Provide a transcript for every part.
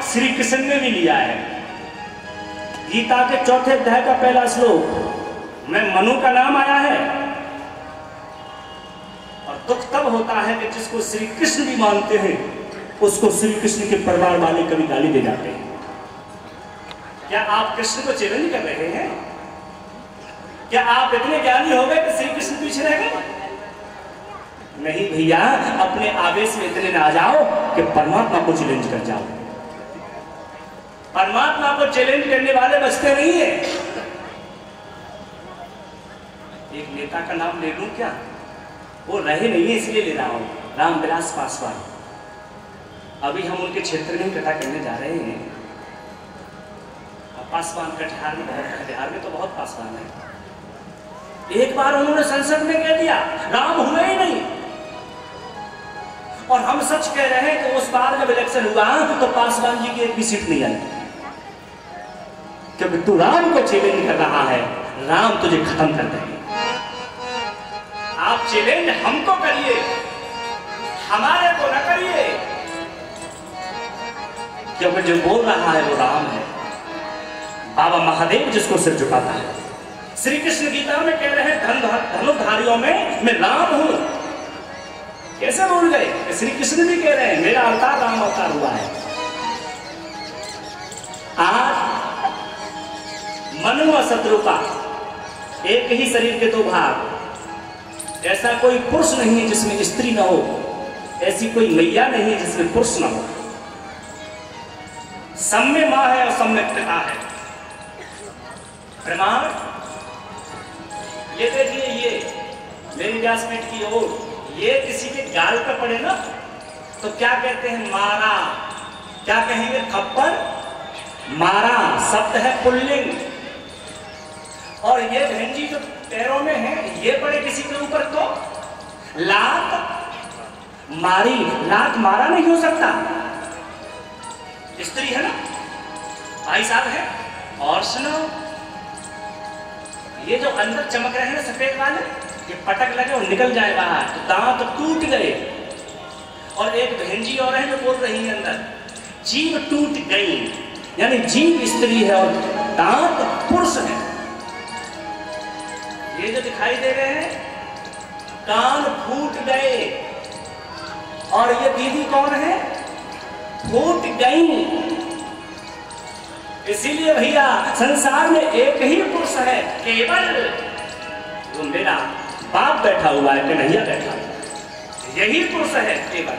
श्री कृष्ण ने भी लिया है। गीता के चौथे अध्याय का पहला श्लोक में मनु का नाम आया है। और दुख तब होता है कि जिसको श्री कृष्ण भी मानते हैं उसको श्री कृष्ण के परिवार वाले कभी गाली दे जाते हैं। क्या आप कृष्ण को चैलेंज कर रहे हैं? क्या आप इतने ज्ञानी हो गए कि श्री कृष्ण पीछे रह गए? नहीं भैया, अपने आवेश में इतने ना जाओ कि परमात्मा को चैलेंज कर जाओ। परमात्मा को चैलेंज करने वाले बचते नहीं है। एक नेता का नाम ले लूं क्या? वो रहे नहीं है इसलिए ले रहा हूं, रामविलास पासवान। अभी हम उनके क्षेत्र में कथा करने जा रहे हैं। पासवान कटिहार में बहुत, कटिहार में तो बहुत पासवान है। एक बार उन्होंने संसद में कह दिया राम हुए ही नहीं। और हम सच कह रहे हैं कि उस बार जब इलेक्शन हुआ तो पासवान जी की एक भी सीट नहीं आई, क्योंकि तू राम को चैलेंज कर रहा है, राम तुझे खत्म कर देंगे। आप चैलेंज हमको करिए, हमारे को न करिए, क्योंकि जो बोल रहा है वो राम है। बाबा महादेव जिसको सिर झुकाता है। श्री कृष्ण गीता में कह रहे हैं धनुर्धारियों में मैं राम हूं। कैसे बोल गए? श्री कृष्ण भी कह रहे हैं मेरा अवतार राम अवतार हुआ है। आज मनु और शत्रुपा एक ही शरीर के दो भाग। ऐसा कोई पुरुष नहीं है जिसमें स्त्री न हो, ऐसी कोई मैया नहीं है जिसमें पुरुष न हो। सब में मां है और सब में पिता है। प्रमाण ये देखिए, ये मेरी व्यासपीठ की ओर, ये किसी के गाल पर पड़े ना तो क्या कहते हैं? मारा। क्या कहेंगे? थप्पड़ मारा शब्द है पुल्लिंग। और ये बहन जी जो पैरों में है ये पड़े किसी के ऊपर तो लात मारी। लात मारा नहीं हो सकता, स्त्री है ना, भाई साहब है। और सुनो, ये जो अंदर चमक रहे हैं सफेद वाले, ये पटक लगे और निकल जाए बाहर तो दांत टूट गए। और एक बहन जी और है जो बोल रही है अंदर जीभ टूट गई, यानी जीभ स्त्री है और दांत पुरुष है। ये जो दिखाई दे रहे हैं कान फूट गए। और ये दीदी कौन है? फूट गई। इसीलिए भैया संसार में एक ही पुरुष है केवल, जो मेरा बाप बैठा हुआ है, कन्हैया बैठा हुआ है, यही पुरुष है केवल।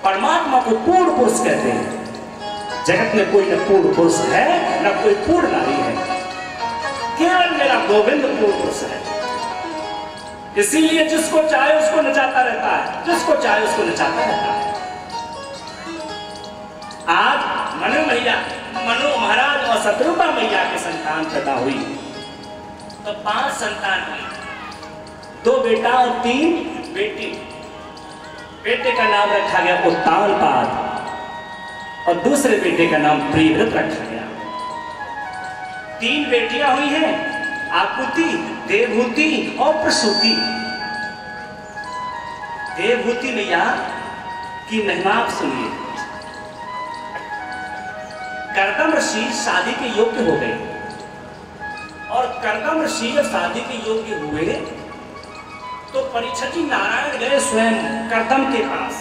परमात्मा को पूर्ण पुरुष कहते हैं। जगत में कोई न पूर्ण पुरुष है न कोई पूर्ण नारी है, केवल मेरा गोविंद पूर्ण पुरुष है। इसीलिए जिसको चाहे उसको नचाता रहता है, जिसको चाहे उसको नचाता रहता है। आज मनु महाराज और शत्रुपा मैया की संतान पैदा हुई तो 5 संतान हुई, 2 बेटा और 3 बेटी। बेटे का नाम रखा गया उत्तानपाद और दूसरे बेटे का नाम प्रियव्रत रखा गया। 3 बेटियां हुई हैं, आकुति, देवहूति और प्रसूति। देवहूति मैया की महिमा आप सुनिए। कर्दम ऋषि शादी के योग्य हो गए और कर्दम ऋषि जब शादी के योग्य हुए तो परीक्षित नारायण गए स्वयं कर्दम के पास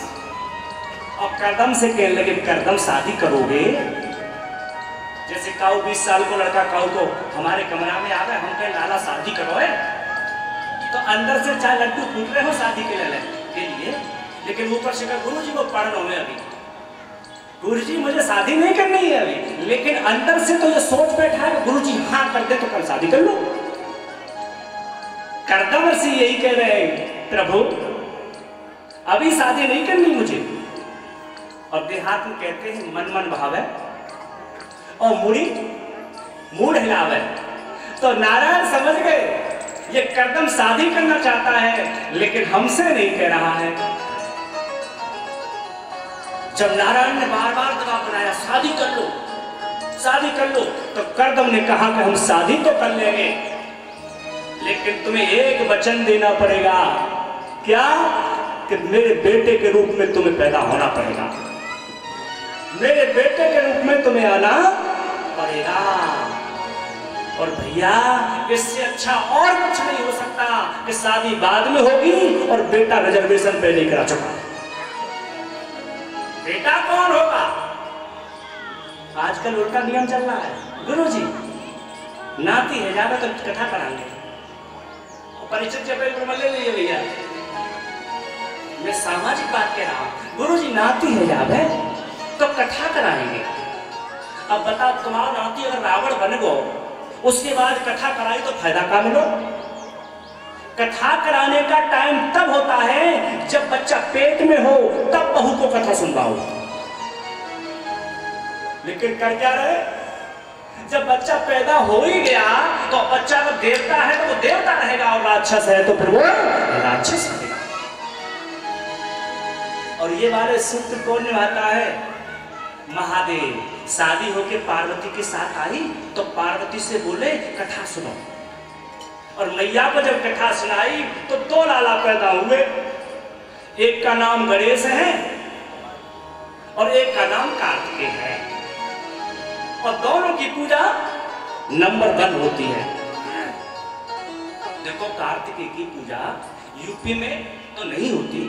और कर्दम से कहने लगे कर्दम शादी करोगे? जैसे काऊ 20 साल को लड़का काऊ को हमारे कमरा में आ गए, हम कहें लाला शादी करो है तो अंदर से 4 लड्डू फूट रहे हो शादी के लिए, लेकिन ऊपर से कहा गुरु जी को पढ़ लो, मैं अभी गुरुजी मुझे शादी नहीं करनी है अभी, लेकिन अंदर से तो ये सोच बैठा है गुरुजी हाँ कर दे तो कल शादी कर लो। कर्दम ऋषि यही कह रहे हैं प्रभु अभी शादी नहीं करनी मुझे। और देहात में कहते हैं मन मन भावे और मुड़ी मूड हिलावे। तो नारायण समझ गए ये कर्दम शादी करना चाहता है लेकिन हमसे नहीं कह रहा है। जब नारायण ने बार बार दबाव बनाया शादी कर लो शादी कर लो, तो कर्दम ने कहा कि हम शादी तो कर लेंगे लेकिन तुम्हें एक वचन देना पड़ेगा। क्या? कि मेरे बेटे के रूप में तुम्हें पैदा होना पड़ेगा। मेरे बेटे के रूप में तुम्हें आना पड़ेगा। और भैया इससे अच्छा और कुछ नहीं हो सकता कि शादी बाद में होगी और बेटा रिजर्वेशन पहले करा चुका। बेटा कौन होगा? आजकल उल्टा नियम चल रहा है। गुरुजी नाती है ज्यादा तो कथा कराएंगे, परिचित जब ले लीजिए भैया, मैं सामाजिक बात कह रहा हूं। गुरुजी नाती है जब है तो कथा कराएंगे। अब बताओ तुम्हारा नाती अगर रावण बन गो उसके बाद कथा कराई तो फायदा क्या मिलो? कथा कराने का टाइम तब होता है जब बच्चा पेट में हो, तब बहू को कथा सुनवाओ। लेकिन कर क्या रहे? जब बच्चा पैदा हो ही गया तो बच्चा अगर देवता है तो वो देवता रहेगा और राक्षस है तो फिर वो राक्षस रहेगा। और ये वाले सूत्र कौन निभाता है? महादेव। शादी होके पार्वती के साथ आई तो पार्वती से बोले कथा सुनो, और मैया को जब कथा सुनाई तो दो लाला पैदा हुए। एक का नाम गणेश है और एक का नाम कार्तिकेय है, और दोनों की पूजा नंबर 1 होती है। देखो कार्तिकेय की पूजा यूपी में तो नहीं होती,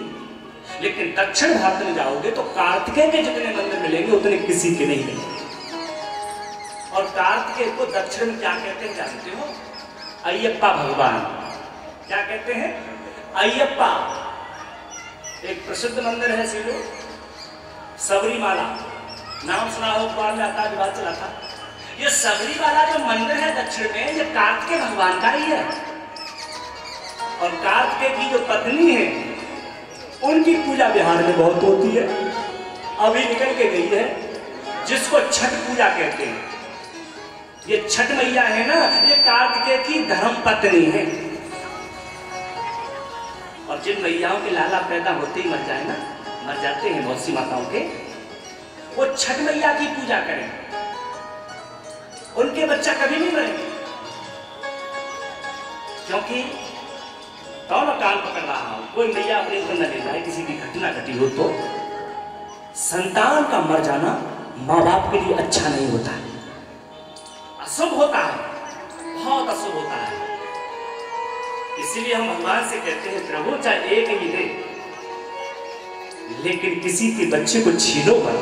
लेकिन दक्षिण भारत में जाओगे तो कार्तिकेय के जितने मंदिर मिलेंगे उतने किसी के नहीं मिलेंगे। और कार्तिकेय को दक्षिण में क्या कहते हैं जानते हो? अयप्पा भगवान। क्या कहते हैं? अयप्पा। एक प्रसिद्ध मंदिर है सीलो सबरीमाला, नाम सुना हो, अखबार में आता, विवाद चला था। ये सबरीमाला जो मंदिर है दक्षिण में, ये कार्तिकेय भगवान का ही है। और कार्तिकेय की जो पत्नी है उनकी पूजा बिहार में बहुत होती है, अभी निकल के गई है, जिसको छठ पूजा कहते हैं। ये छठ मैया है ना, ये कार्तिकेय की धर्म पत्नी है। और जिन मैयाओं के लाला पैदा होते ही मर जाए ना, मर जाते हैं बहुत सी माताओं के, वो छठ मैया की पूजा करें, उनके बच्चा कभी नहीं मरेंगे। क्योंकि दोनों कान पकड़ रहा हूं, कोई मैया अपने ऊपर न ले जाए, किसी की घटना घटी हो तो संतान का मर जाना माँ बाप के लिए अच्छा नहीं होता है, अशुभ होता है, बहुत अशुभ होता है। इसीलिए हम भगवान से कहते हैं प्रभु चाहे एक ही दे, लेकिन किसी के बच्चे को छीनो मत।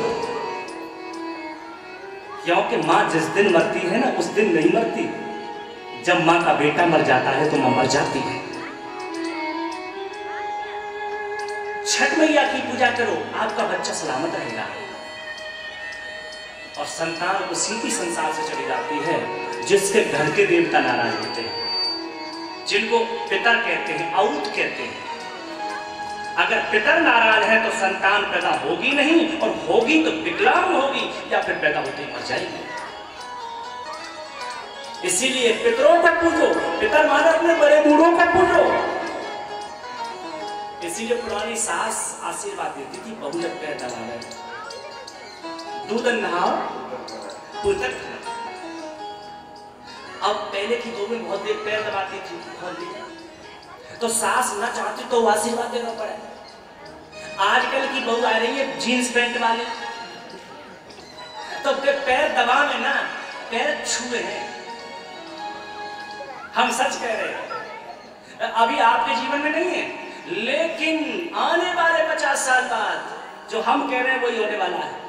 क्योंकि माँ जिस दिन मरती है ना उस दिन नहीं मरती, जब माँ का बेटा मर जाता है तो माँ मर जाती है। छठ मैया की पूजा करो, आपका बच्चा सलामत रहेगा। और संतान उसी की संसार से चली जाती है जिसके घर के देवता नाराज होते हैं, जिनको पितर कहते हैं, औत कहते हैं। अगर पितर नाराज है तो संतान पैदा होगी नहीं, और होगी तो विकलांग होगी या फिर पैदा होते ही मर जाएगी। इसीलिए पितरों को पूजो, पितर माने अपने बड़े बूढ़ों को पूजो। इसीलिए पुरानी सास आशीर्वाद देती थी, बहू जब पैर दबा गए दूध नहाओ पुस्तक खाओ। अब पहले की दो में बहुत देर पैर दबाती थी, बहुत देर, तो सास ना चाहती तो आशीर्वाद देना पड़े। आजकल की बहू आ रही है जीन्स पैंट वाले, तो पैर दबा में ना पैर छुए हैं। हम सच कह रहे हैं, अभी आपके जीवन में नहीं है, लेकिन आने वाले 50 साल बाद जो हम कह रहे हैं वही होने वाला है।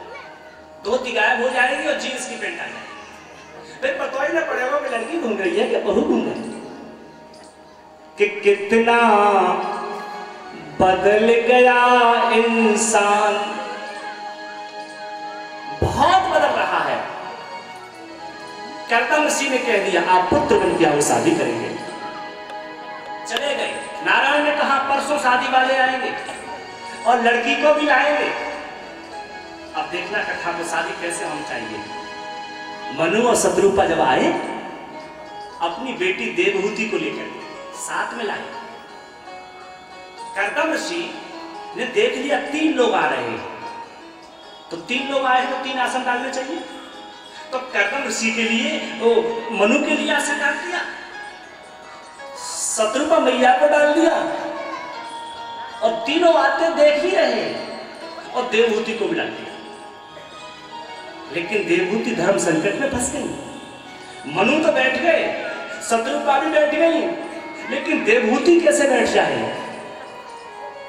धोती गायब हो जाएगी और जीन्स की पैंट आ जाएगी, फिर पता ही ना पड़ेगा कि लड़की घूम रही है क्या बहू घूम रही है। कि कितना बदल गया इंसान, बहुत बदल रहा है। कर्दम ऋषि ने कह दिया आप पुत्र बन के आओ, शादी करेंगे। चले गए। नारायण ने कहा परसों शादी वाले आएंगे और लड़की को भी लाएंगे। अब देखना कथा को शादी कैसे होनी चाहिए। मनु और शत्रुपा जब आए अपनी बेटी देवहूति को लेकर साथ में लाए। कर्दम ऋषि ने देख लिया 3 लोग आ रहे हैं, तो 3 लोग आए हैं तो 3 आसन डालने चाहिए। तो कर्दम ऋषि के लिए तो मनु के लिए आसन डाल दिया, शत्रुपा मैया को डाल दिया, और तीनों आते देख ही रहे और देवहूति को भी डाल दिया। लेकिन देवहूति धर्म संकट में फंस गई। मनु तो बैठ गए, शत्रुपा भी बैठ गई, लेकिन देवहूति कैसे बैठ जाए?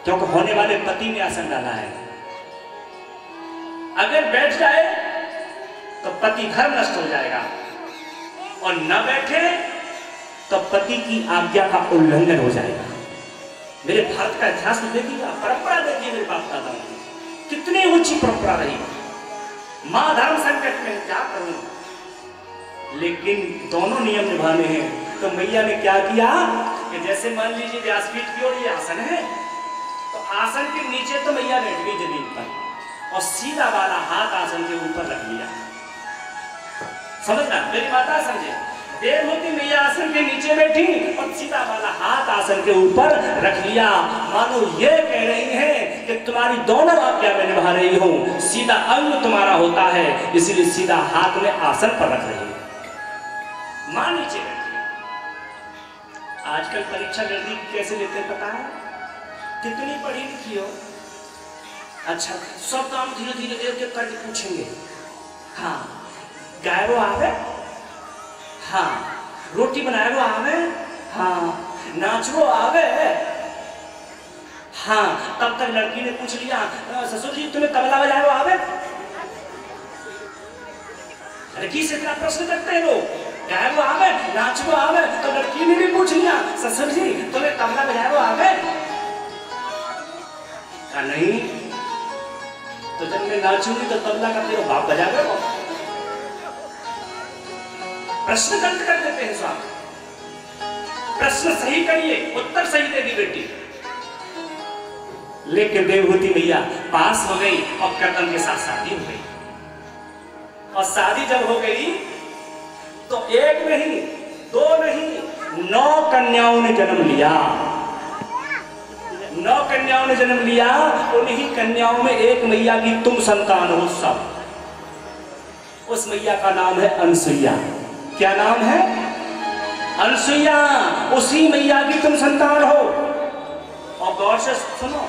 क्योंकि होने वाले पति ने आसन डाला है। अगर बैठ जाए तो पति धर्म नष्ट हो जाएगा, और न बैठे तो पति की आज्ञा का उल्लंघन हो जाएगा। मेरे भारत का इतिहास देखिए, परंपरा देखिए, मेरे बाप दादाओं की कितनी ऊंची परंपरा रही। मां धर्म संकट में क्या करूं, लेकिन दोनों नियम निभाने हैं। तो मैया ने क्या किया कि जैसे मान लीजिए व्यासपीठ की ओर ये आसन है, तो आसन के नीचे तो मैया बैठ गई जमीन पर, और सीधा वाला हाथ आसन के ऊपर रख लिया। समझना, मेरी माता समझे, देवहूति मैया आसन के नीचे बैठी और सीधा वाला हाथ आसन के ऊपर रख लिया। मानो ये कह रही है कि तुम्हारी दोनों आज्ञा में निभा रही हूं, सीधा अंग तुम्हारा होता है, इसीलिए सीधा हाथ में आसन पर रख रही है। मां नीचे बैठी। आजकल परीक्षा लड़की कैसे लेते हैं पता है? कितनी पढ़ी लिखी हो, अच्छा सब काम धीरे धीरे एक एक करके पूछेंगे। हाँ, गायरो आवे, हाँ, रोटी बनाए आवे, हाँ, नाचो आवे, हाँ। तब तक लड़की ने पूछ लिया, ससुर जी तुम्हें तबला बजाए आवे? लड़की से इतना प्रश्न करते हैं लोग, गायरो आवे, नाचो आवे। तो लड़की ने भी पूछ लिया, ससुर जी तुम्हें तबला बजाए आवे? कहा नहीं, तो जब मैं नाचूंगी तो तबला का तेरा बाप बजावे। प्रश्न गलत कर देते हैं साहब। प्रश्न सही करिए, उत्तर सही देगी बेटी। लेकिन देवहूति मैया पास हो गई और कर्दम के साथ शादी हो गई। और शादी जब हो गई तो एक नहीं, दो नहीं, 9 कन्याओं ने जन्म लिया। 9 कन्याओं ने जन्म लिया। उन्हीं कन्याओं में एक मैया की तुम संतान हो सब। उस मैया का नाम है अनसुईया। क्या नाम है? अनसुईया। उसी मैया की तुम संतान हो। और गौर से सुनो,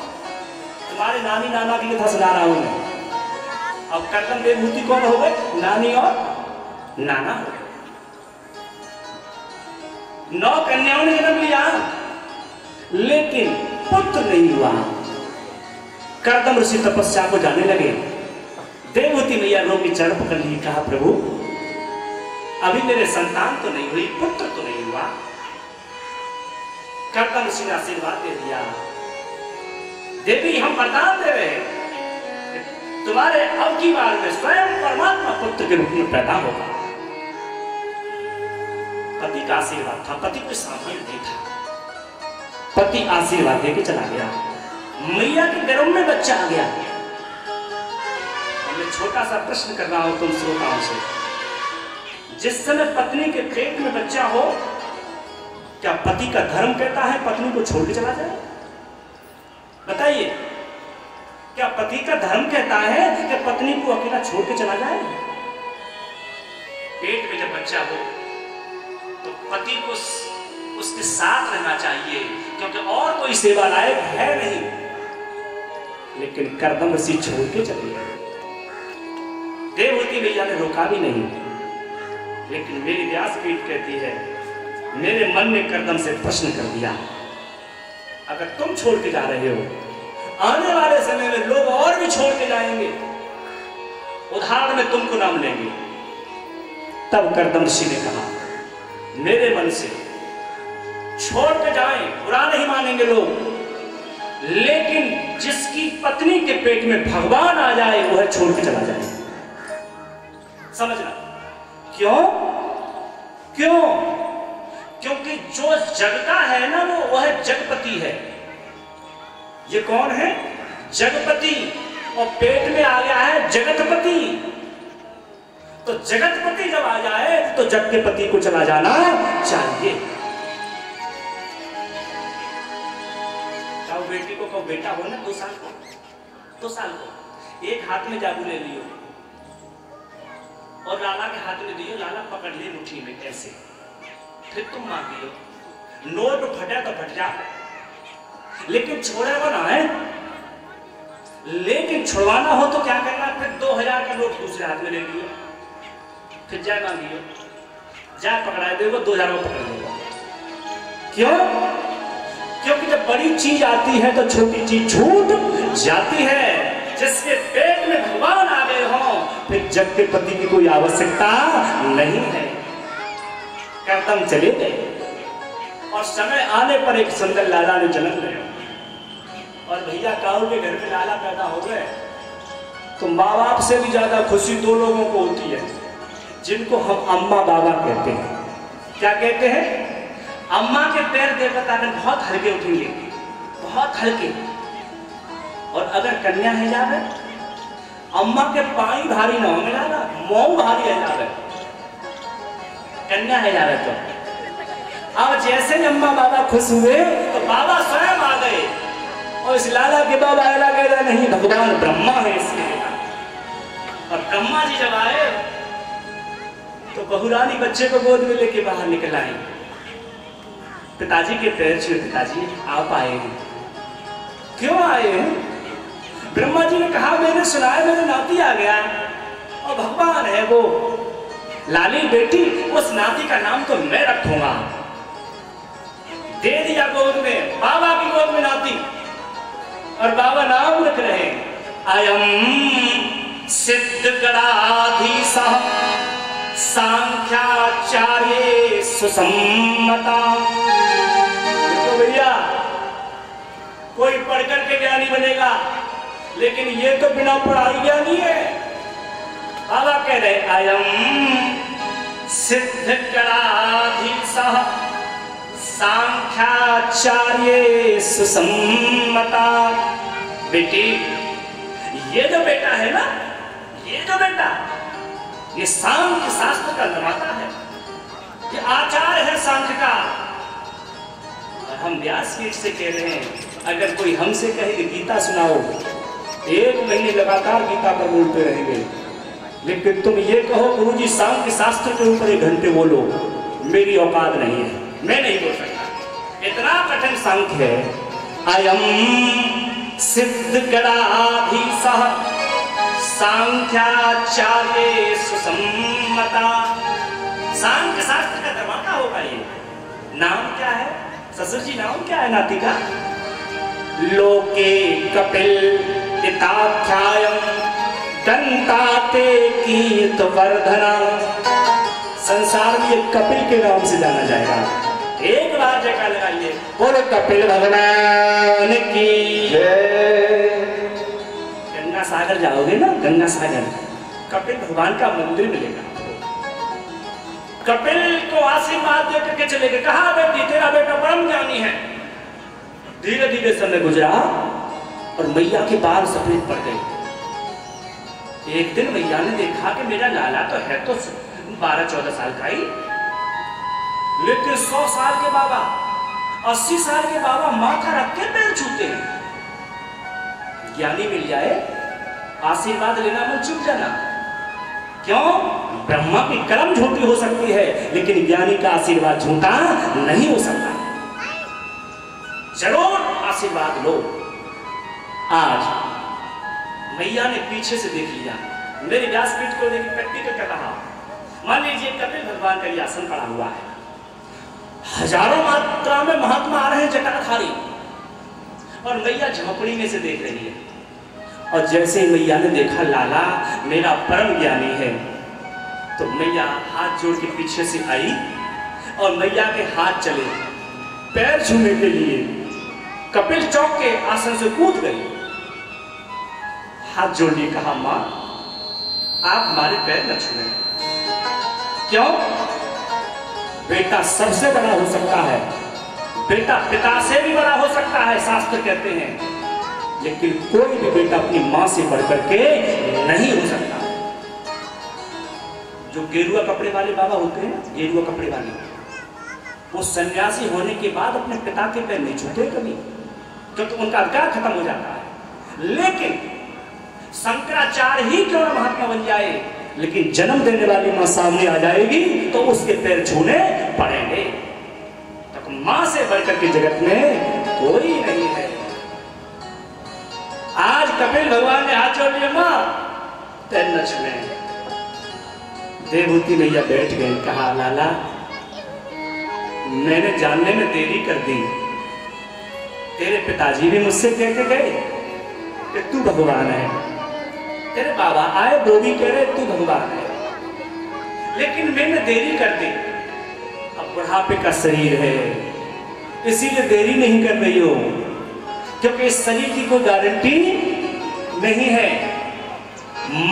तुम्हारे नानी नाना की कथा सुना रहा हूं मैं। अब कर्दम देवहूति कौन हो गए? नानी और नाना हो गए। 9 कन्याओं ने जन्म लिया, लेकिन पुत्र नहीं हुआ। कर्दम ऋषि तपस्या को जाने लगे। देवहूति मैया रो की चरण पकड़ ली, कहा प्रभु अभी मेरे संतान तो नहीं हुई, पुत्र तो नहीं हुआ। कर्दम ऋषि ने आशीर्वाद दे दिया, देवी हम वरदान दे रहे हैं, तुम्हारे अब की बार में स्वयं परमात्मा पुत्र के रूप में पैदा होगा। पति का आशीर्वाद था, पति कोई सामान्य नहीं था। पति आशीर्वाद देके चला गया, मैया के गर्भ में बच्चा आ गया। मैं छोटा सा प्रश्न कर रहा हूं तुम श्रोताओं से, जिस समय पत्नी के पेट में बच्चा हो, क्या पति का धर्म कहता है पत्नी को छोड़ के चला जाए? बताइए, क्या पति का धर्म कहता है कि पत्नी को अकेला छोड़ के चला जाए? पेट में जब बच्चा हो तो पति को उसके साथ रहना चाहिए, क्योंकि और कोई सेवा लायक है नहीं। लेकिन कर्दम ऋषि छोड़ के चले गए। देवहूति मैया ने रोका भी नहीं, लेकिन मेरी व्यासपीठ कहती है, मेरे मन ने कर्दम से प्रश्न कर दिया, अगर तुम छोड़ के जा रहे हो, आने वाले समय में लोग और भी छोड़ के जाएंगे, उदाहरण में तुमको नाम लेंगे। तब कर्दम ऋषि ने कहा, मेरे मन से छोड़ के जाएं, बुरा नहीं मानेंगे लोग, लेकिन जिसकी पत्नी के पेट में भगवान आ जाए वह छोड़ के चला जाए। समझना क्यों? क्यों? क्योंकि जो जगता है ना, वह जगपति है। ये कौन है? जगपति। और पेट में आ गया है जगतपति। तो जगतपति जब आ जाए तो जग के पति को चला जाना चाहिए। कहो बेटी को, कहो बेटा हो ना 2 साल को, 2 साल को एक हाथ में जादू ले लियो और लाला के हाथ में दियो, लाला पकड़ ले मुट्ठी में ऐसे, फिर तुम मार दियो, नोट फटा तो फट जा, लेकिन छोड़ेगा ना है। लेकिन छुड़वाना हो तो क्या करना, फिर 2000 का नोट दूसरे हाथ में ले लिया, फिर जाए मांगिए, जाए पकड़ाए देगा 2000 को पकड़ लेगा। क्यों? क्योंकि जब बड़ी चीज आती है तो छोटी चीज छूट जाती है। जिसके पेट में भगवान आ गए हों, फिर जग के पति की कोई आवश्यकता नहीं है। कर्दम चले गए और समय आने पर एक सुंदर लाला ने जन्म लिया। और भैया काऊ के घर में लाला पैदा हो गए तो माँ बाप से भी ज्यादा खुशी दो लोगों को होती है, जिनको हम अम्मा बाबा कहते हैं। क्या कहते हैं? अम्मा के पैर देखकर ताकि बहुत हल्के उठेंगे, बहुत हल्के। और अगर कन्या है जावे, अम्मा के पाई भारी ना होंगे लाला, मऊ भारी है जावे, कन्या है जावे तो। अब जैसे ही अम्मा बाबा खुश हुए तो बाबा स्वयं आ गए। और इस लाला के बाबा ऐला गैला नहीं, भगवान ब्रह्मा है इसलिए। और ब्रह्मा जी जब आए तो बहुरानी बच्चे को गोद में लेके बाहर निकल आई। पिताजी के पैर छुए, पिताजी आप आए हैं। क्यों आए हैं? ब्रह्मा जी ने कहा मैंने सुना है मेरे नाती आ गया और भगवान है वो लाली बेटी, उस नाती का नाम तो मैं रखूंगा। दे दिया गोद में, बाबा की गोद में नाती, और बाबा नाम रख रहे अयम सिद्धगणाधीशः सांख्याचार्य सुसम्मता। देखो भैया, कोई पढ़कर के ज्ञानी बनेगा, लेकिन ये तो बिना पढ़ाई ज्ञानी है। बाबा कह रहे अयम सिद्धगणाधीशः सांख्याचार्य सुसम्मता। बेटी, ये जो बेटा है ना, ये जो बेटा, ये सांख्य शास्त्र का निर्माता है, ये आचार्य है सांख्य का। और हम व्यासपीठ से कह रहे हैं, अगर कोई हमसे कहे कि गीता सुनाओ, 1 महीने लगातार गीता पर बोलते रहेंगे। लेकिन तुम ये कहो गुरुजी सांख्य शास्त्र के ऊपर 1 घंटे बोलो, मेरी औकात नहीं है, मैं नहीं बोल सकता, इतना कठिन सांख्य है। अयम सिद्धगणाधीशः सांख्याचार्य सुसम्मता। सांख्य शास्त्र का निर्माता होगा ये। नाम क्या है ससुर जी? नाम क्या है नाती का? लोके कपिल इताख्यायम दंताते कीर्तवर्धना। संसार में ये कपिल के नाम से जाना जाएगा। एक बार जयकार लगाइए, बोलो कपिल भगवान की जय। गंगा सागर जाओगे ना, गंगा सागर, कपिल भगवान का मंदिर मिलेगा। कपिल को आशीर्वाद दे करके चले गए, कहा बेटी तेरा बेटा परम ज्ञानी है। धीरे धीरे समय गुजरा और मैया के बाल सफेद पड़ गए। एक दिन मैया ने देखा कि मेरा लाला तो है तो 12-14 साल का ही, लेकिन 100 साल के बाबा, 80 साल के बाबा माथा रख के पैर छूते हैं। ज्ञानी मिल जाए, आशीर्वाद लेना मत चुप जाना। क्यों? ब्रह्मा की कलम झूठी हो सकती है, लेकिन ज्ञानी का आशीर्वाद झूठा नहीं हो सकता। जरूर आशीर्वाद लो। आज मैया ने पीछे से देख लिया, मेरे व्यासपीठ को लेकर प्रैक्टिकल कर रहा। मान लीजिए कपिल भगवान का आसन पड़ा हुआ है, हजारों मात्रा में महात्मा आ रहे हैं जटाधारी, और मैया झोपड़ी में से देख रही है। और जैसे ही मैया ने देखा लाला मेरा परम ज्ञानी है, तो मैया हाथ जोड़ के पीछे से आई और मैया के हाथ चले पैर छूने के लिए। कपिल चौक के आसन से कूद गई, हाथ जोड़ के कहा मां आप हमारे पैर न छूए। क्यों? बेटा सबसे बड़ा हो सकता है, बेटा पिता से भी बड़ा हो सकता है, शास्त्र कहते हैं, लेकिन कोई भी बेटा अपनी मां से बढ़कर के नहीं हो सकता। जो गेरुआ कपड़े वाले बाबा होते हैं, गेरुआ कपड़े वाले, वो सन्यासी होने के बाद अपने पिता के पैर नहीं छूते कभी, क्योंकि उनका अधिकार खत्म हो जाता है। लेकिन शंकराचार्य ही क्यों ना महात्मा बन जाए, लेकिन जन्म देने वाली मां सामने आ जाएगी तो उसके पैर छूने पड़ेंगे। तो मां से बढ़कर के जगत में कोई नहीं है। आज कपिल भगवान ने हाथ जोड़ लिया, माँ तेरे नच में। देवहूति मैया बैठ गई, कहा लाला मैंने जानने में देरी कर दी, तेरे पिताजी भी मुझसे कहते गए कि तू भगवान है, तेरे बाबा आए वो भी कह रहे तू भगवान है, लेकिन मैंने देरी कर दी। अब बुढ़ापे का शरीर है इसीलिए देरी नहीं कर रही हो, क्योंकि इस शरीर की कोई गारंटी नहीं है।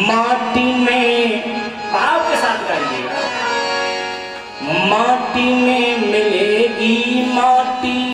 माटी में भाव के साथ गाइएगा, माटी में